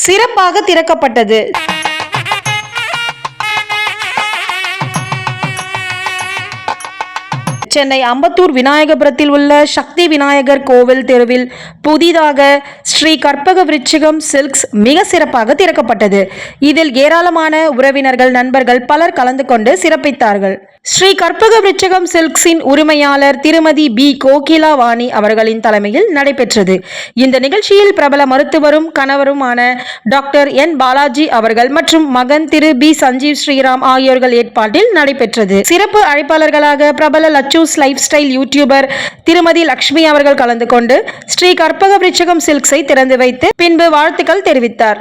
சிறப்பாக திறக்கப்பட்டது. சென்னை அம்பத்தூர் விநாயகபுரத்தில் உள்ள சக்தி விநாயகர் கோவில் தெருவில் புதிதாக ஸ்ரீ கற்பக விருட்சிகம் சில்க்ஸ் மிக சிறப்பாக திறக்கப்பட்டது. இதில் ஏராளமான உறவினர்கள், நண்பர்கள் பலர் கலந்து கொண்டு சிறப்பித்தார்கள். ஸ்ரீ கற்பக விருட்சிகம் சில்க்ஸின் உரிமையாளர் திருமதி பி கோகிலா வாணி அவர்களின் தலைமையில் நடைபெற்றது. இந்த நிகழ்ச்சியில் பிரபல மருத்துவரும் கணவருமான டாக்டர் என் பாலாஜி அவர்கள் மற்றும் மகன் திரு பி சஞ்சீவ் ஸ்ரீராம் ஆகியோர்கள் ஏற்பாட்டில் நடைபெற்றது. சிறப்பு அழைப்பாளர்களாக பிரபல லச்சூஸ் லைஃப் ஸ்டைல் யூடியூபர் திருமதி லட்சுமி அவர்கள் கலந்து கொண்டு ஸ்ரீ கற்பக விருட்சிகம் சில்க்ஸை திறந்து வைத்து பின்பு வாழ்த்துக்கள் தெரிவித்தார்.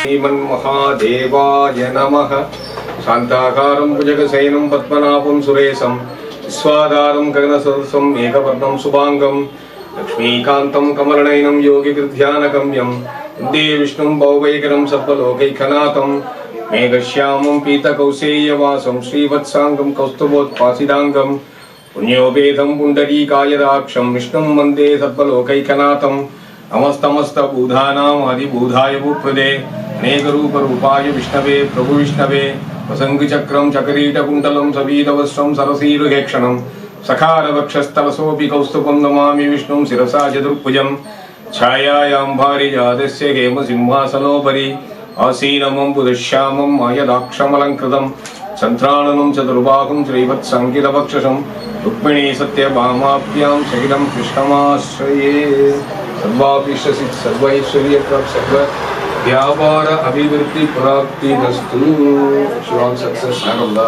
श्रीमन्महादेवाय नमः। शान्ताकारं भुजगशयनं पद्मनाभं सुरेशं विश्वाधारं गगनसदृशं मेघवर्णं शुभांगं लक्ष्मीकान्तं कमलनयनं योगिभिर्ध्यानगम्यं वन्दे विष्णुं भवभयकरं सर्वलोकैकनाथं मेघश्यामं पीतकौशेयवासं श्रीवत्साङ्गं कौस्तुभोत्पासिदाङ्गं पुण्योपेदं पुण्डरीकायदाक्षं विष्णुं वन्दे सर्वलोकैकनाथं नमस्तमस्तभूतानाम् आदिभूताय भूप्रदे अनेकरूपरूपाय विष्णवे प्रभु विष्णवे वसङ्गचक्रं चकरीटकुण्डलं सबीतवस्त्रं सरसीरुहेक्षणं सखारवक्षस्थलसोऽपि कौस्तुभं नमामि विष्णुं शिरसा चतुर्भुजं छायायां भारिजातस्य हेमसिंहासनोपरि आसीनमम्बुदश्यामं मायदाक्षमलङ्कृतं सन्त्राणनं चतुर्बाहुं श्रीवत्सङ्कितवक्षसं रुक्मिणी सत्यभामाभ्यां सहितं कृष्णमाश्रये सर्वाभीष्टसिद्ध सर्वैश्वर्यप्राप्त सर्व व्यापार अभिवृद्धि प्राप्ति दस्तु शिवान सक्सेस नागल्ला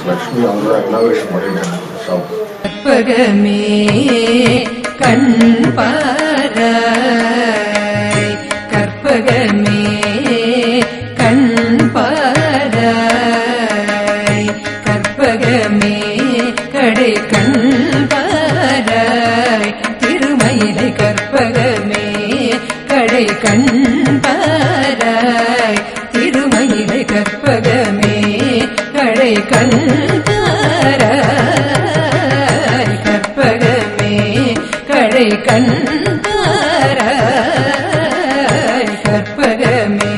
लक्ष्मी अंदर इनोवेशन ಮಾಡಿದ್ದಾರೆ ಶಾಪ್ கற்பகமே கண்பாராய் கற்பகமே கண்பாராய் கற்பகமே கடை கண்பாராய் திருமயிலை கற்பகமே கடை கண்பாராய் திருமயிலை கற்பகமே கடை கண்பாராய் கற்பகமே கடை கண்பாராய் கற்பகமே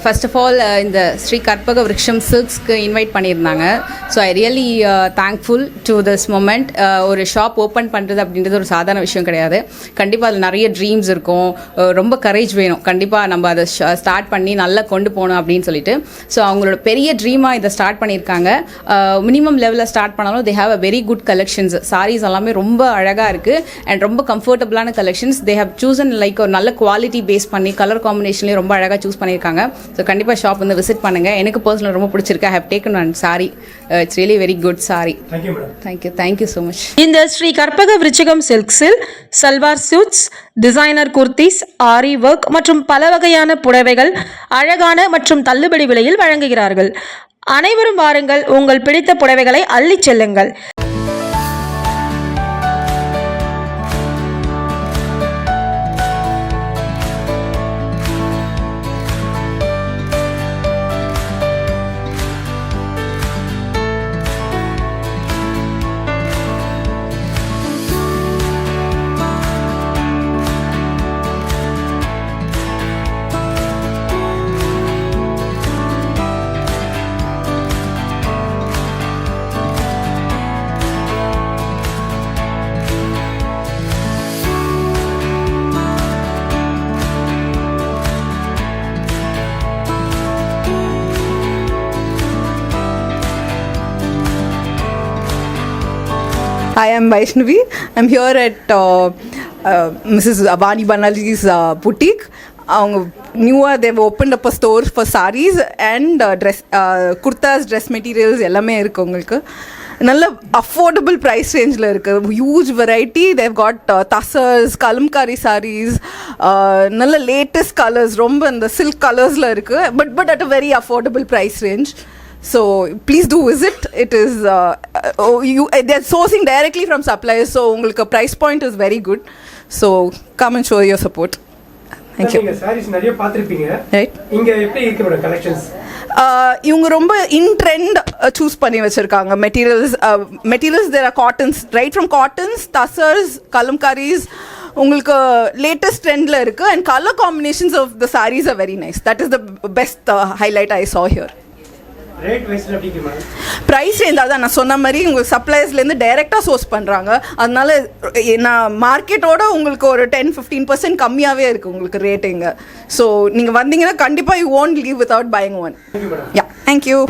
ஃபர்ஸ்ட் ஆஃப் ஆல் இந்த ஸ்ரீ கற்பக விருக்ஷம் சில்க்ஸ்க்கு இன்வைட் பண்ணியிருந்தாங்க. So I really thankful to this moment. ஒரு ஷாப் ஓப்பன் பண்ணுறது அப்படின்றது ஒரு சாதாரண விஷயம் கிடையாது. கண்டிப்பாக அதில் நிறைய ட்ரீம்ஸ் இருக்கும், ரொம்ப கரேஜ் வேணும். கண்டிப்பாக நம்ம அதை ஸ்டார்ட் பண்ணி நல்லா கொண்டு போகணும் அப்படின்னு சொல்லிட்டு. ஸோ அவங்களோட பெரிய ட்ரீமாக இதை ஸ்டார்ட் பண்ணியிருக்காங்க. மினிமம் லெவலில் ஸ்டார்ட் பண்ணாலும் they have a very good collections. Sarees எல்லாமே ரொம்ப அழகாக இருக்குது அண்ட் ரொம்ப கம்ஃபர்டபுளான collections. They have chosen like ஒரு நல்ல குவாலிட்டி பேஸ் பண்ணி கலர் காம்பினேஷன்லேயும் ரொம்ப அழகாக சூஸ் பண்ணியிருக்காங்க. ஸோ கண்டிப்பாக ஷாப் வந்து விசிட் பண்ணுங்கள். எனக்கு பர்சனல் ரொம்ப பிடிச்சிருக்கு. I have taken one sari. It's really very good sari. Thank you so much. இந்த ஸ்ரீ கற்பக விருச்சிகம் சில்க்ஸில் salwar suits, designer kurtis, aari work மற்றும் பல வகையான புடவைகள் அழகான மற்றும் தள்ளுபடி விலையில் வழங்குகிறார்கள். அனைவரும் வாருங்கள், உங்கள் பிடித்த புடவைகளை அள்ளிச் செல்லுங்கள். I am Vaishnavi. I'm here at Mrs. Avani Banalji's boutique. Newer, they've opened up a store for sarees and dress, kurtas, dress materials எல்லாமே இருக்கு உங்களுக்கு. நல்ல அஃபோர்டபுள் ப்ரைஸ் ரேஞ்சில் இருக்குது. Huge variety. They've got tussars, kalamkari sarees, நல்ல லேட்டஸ்ட் கலர்ஸ், ரொம்ப இந்த silk கலர்ஸில் இருக்குது. But at a very affordable price range. So please do visit. It is they're sourcing directly from suppliers, so உங்களுக்கு price point is very good. So come and show your support. Thank you. நீங்க sarees நிறைய பாத்திருப்பீங்க, Right? இங்க எப்படி இருக்கு madam collections? இவங்க ரொம்ப இன் trend choose பண்ணி வச்சிருக்காங்க. Materials there are cottons, right from cottons, tussars, kalamkaris. உங்களுக்கு லேட்டஸ்ட் ட்ரெண்டில் இருக்குது and color combinations of the sarees are very nice. That is the best highlight I saw here. Rate வைஸ்ல எப்படி இருக்கு மேடம்? ப்ரைஸ் ரேஞ்ச் அதான் நான் சொன்ன மாதிரி உங்களுக்கு சப்ளையர்ஸ்லேருந்து டைரெக்டாக சோர்ஸ் பண்ணுறாங்க. அதனால நான் மார்க்கெட்டோட உங்களுக்கு ஒரு 10-15% கம்மியாகவே இருக்குது உங்களுக்கு ரேட்டுங்க. ஸோ நீங்கள் வந்தீங்கன்னா கண்டிப்பாக you won't leave without buying one. Yeah, thank you.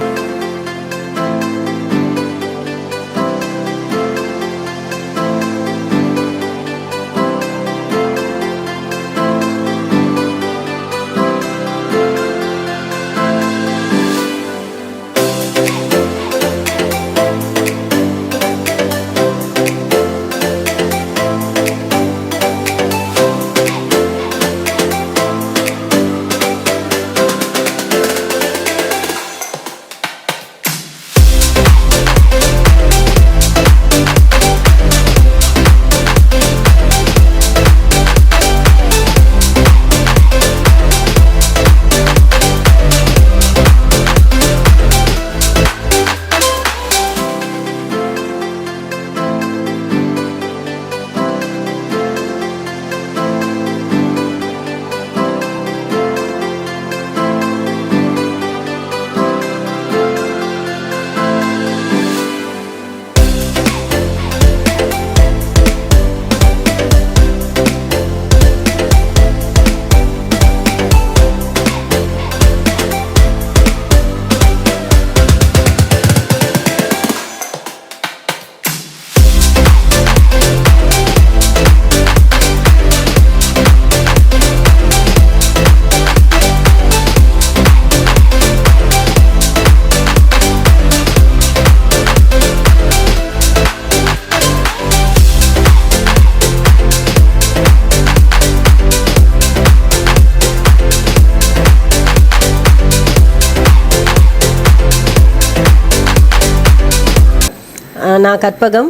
நான் கற்பகம்,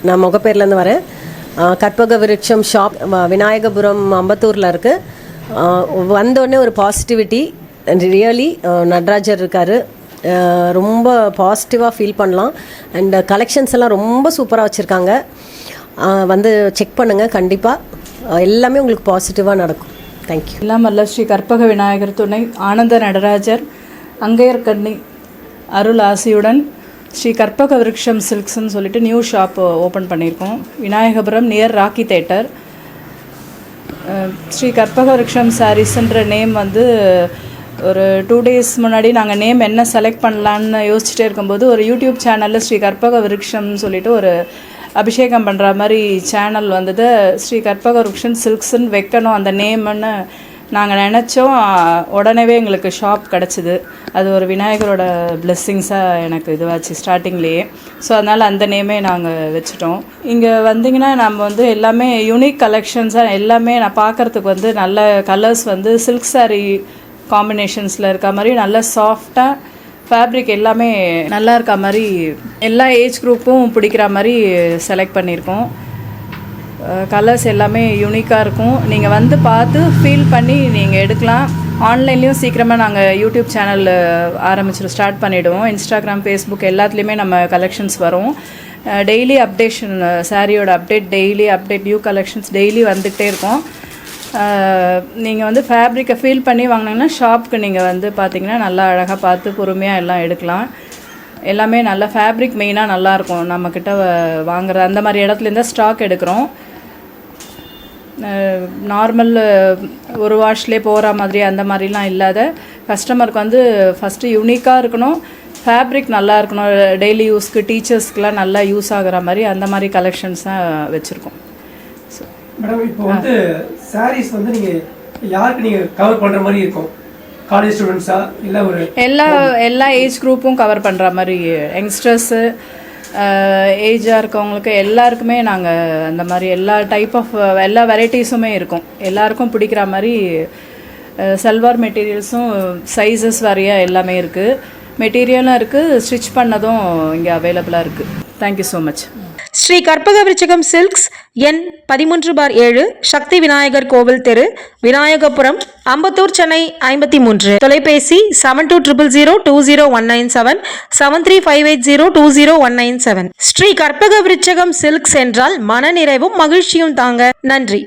நான் முகப்பேர்லேருந்து வரேன். கற்பக விருட்சம் ஷாப் விநாயகபுரம் அம்பத்தூரில் இருக்குது. வந்தோடனே ஒரு பாசிட்டிவிட்டி, ரியலி நடராஜர் இருக்கார், ரொம்ப பாசிட்டிவாக ஃபீல் பண்ணலாம். அண்ட் கலெக்ஷன்ஸ் எல்லாம் ரொம்ப சூப்பராக வச்சுருக்காங்க. வந்து செக் பண்ணுங்கள், கண்டிப்பாக எல்லாமே உங்களுக்கு பாசிட்டிவாக நடக்கும். தேங்க்யூ. எல்லாம் வல்ல ஸ்ரீ கற்பக விநாயகர் துணை ஆனந்த நடராஜர் அங்கையர் கண்ணி அருள் ஆசியுடன் ஸ்ரீ கற்பக விருட்சம் சில்க்ஸ்ன்னு சொல்லிட்டு நியூ ஷாப் ஓப்பன் பண்ணியிருக்கோம். Vinayagapuram near Rocky theatre. Sri Karpaga Virutcham சாரீஸ்ன்ற நேம் வந்து ஒரு 2 days முன்னாடி நாங்கள் நேம் என்ன செலக்ட் பண்ணலான்னு யோசிச்சுட்டே இருக்கும்போது ஒரு யூடியூப் சேனலில் ஸ்ரீ கற்பக விருட்சம்னு சொல்லிட்டு ஒரு அபிஷேகம் பண்ணுற மாதிரி சேனல் வந்தது. ஸ்ரீ கற்பக விருட்சம் சில்க்ஸ்ன்னு வைக்கணும் அந்த நேம்னு நாங்கள் நினச்சோம். உடனேவே எங்களுக்கு ஷாப் கிடச்சிது. அது ஒரு விநாயகரோட பிளெஸ்ஸிங்ஸாக எனக்கு இதுவாச்சு ஸ்டார்டிங்லேயே. ஸோ அதனால் அந்த நேமே நாங்கள் வச்சுட்டோம். இங்கே வந்தீங்கன்னா நம்ம வந்து எல்லாமே யூனிக் கலெக்ஷன்ஸாக எல்லாமே நான் பார்க்குறதுக்கு வந்து நல்ல கலர்ஸ் வந்து சில்க் saree காம்பினேஷன்ஸில் இருக்க மாதிரி நல்ல சாஃப்டாக ஃபேப்ரிக் எல்லாமே நல்லா இருக்க மாதிரி எல்லா ஏஜ் குரூப்பும் பிடிக்கிற மாதிரி செலக்ட் பண்ணியிருக்கோம். கலர்ஸ் எல்லாமே யூனிக்காக இருக்கும். நீங்கள் வந்து பார்த்து ஃபீல் பண்ணி நீங்கள் எடுக்கலாம். ஆன்லைன்லேயும் சீக்கிரமாக நாங்கள் யூடியூப் சேனல் ஸ்டார்ட் பண்ணிவிடுவோம். இன்ஸ்டாகிராம், ஃபேஸ்புக் எல்லாத்துலேயுமே நம்ம கலெக்ஷன்ஸ் வரும். டெய்லி அப்டேஷன், சாரியோட update, daily update, new collections daily வந்துகிட்டே இருக்கும். நீங்கள் வந்து ஃபேப்ரிக்கை ஃபீல் பண்ணி வாங்கினீங்கன்னா ஷாப்புக்கு நீங்கள் வந்து பார்த்தீங்கன்னா நல்லா அழகாக பார்த்து பொறுமையாக எல்லாம் எடுக்கலாம். எல்லாமே நல்லா ஃபேப்ரிக் மெயினாக நல்லாயிருக்கும். நம்மக்கிட்ட வாங்குற அந்த மாதிரி இடத்துலேருந்து ஸ்டாக் எடுக்கிறோம். நார்மல் ஒரு வாஷ்லேயே போகிற மாதிரி அந்த மாதிரிலாம் இல்லாத கஸ்டமருக்கு வந்து ஃபஸ்ட்டு யூனிக்காக இருக்கணும், ஃபேப்ரிக் நல்லா இருக்கணும், டெய்லி யூஸ்க்கு டீச்சர்ஸ்க்குலாம் நல்லா யூஸ் ஆகிற மாதிரி அந்த மாதிரி கலெக்ஷன்ஸ் தான் வச்சுருக்கோம். மேடம் இப்போ வந்து சாரீஸ் வந்து நீங்கள் யாருக்கு நீங்கள் கவர் பண்ணுற மாதிரி இருக்கும்? காலேஜ் ஸ்டூடெண்ட்ஸா இல்லை ஒரு எல்லா ஏஜ் குரூப்பும் கவர் பண்ணுற மாதிரி, யங்ஸ்டர்ஸு, ஏஜாக இருக்கவங்களுக்கு எல்லாருக்குமே நாங்கள் அந்த மாதிரி எல்லா டைப் ஆஃப் எல்லா வெரைட்டிஸுமே இருக்கும். எல்லாருக்கும் பிடிக்கிற மாதிரி சல்வார் மெட்டீரியல்ஸும் சைஸஸ் வாரியாக எல்லாமே இருக்குது. மெட்டீரியலும் இருக்குது, ஸ்டிச் பண்ணதும் இங்கே அவைலபிளாக இருக்குது. Thank you so much. Sri Karpaga Virutchagam silks எண் 13/7 சக்தி விநாயகர் கோவில் தெரு, விநாயகபுரம், அம்பத்தூர், சென்னை 53. தொலைபேசி 7200020197 7358020197. ஸ்ரீ கற்பக விருட்சகம் சில்க்ஸ் என்றால் மனநிறைவும் மகிழ்ச்சியும் தாங்க. நன்றி.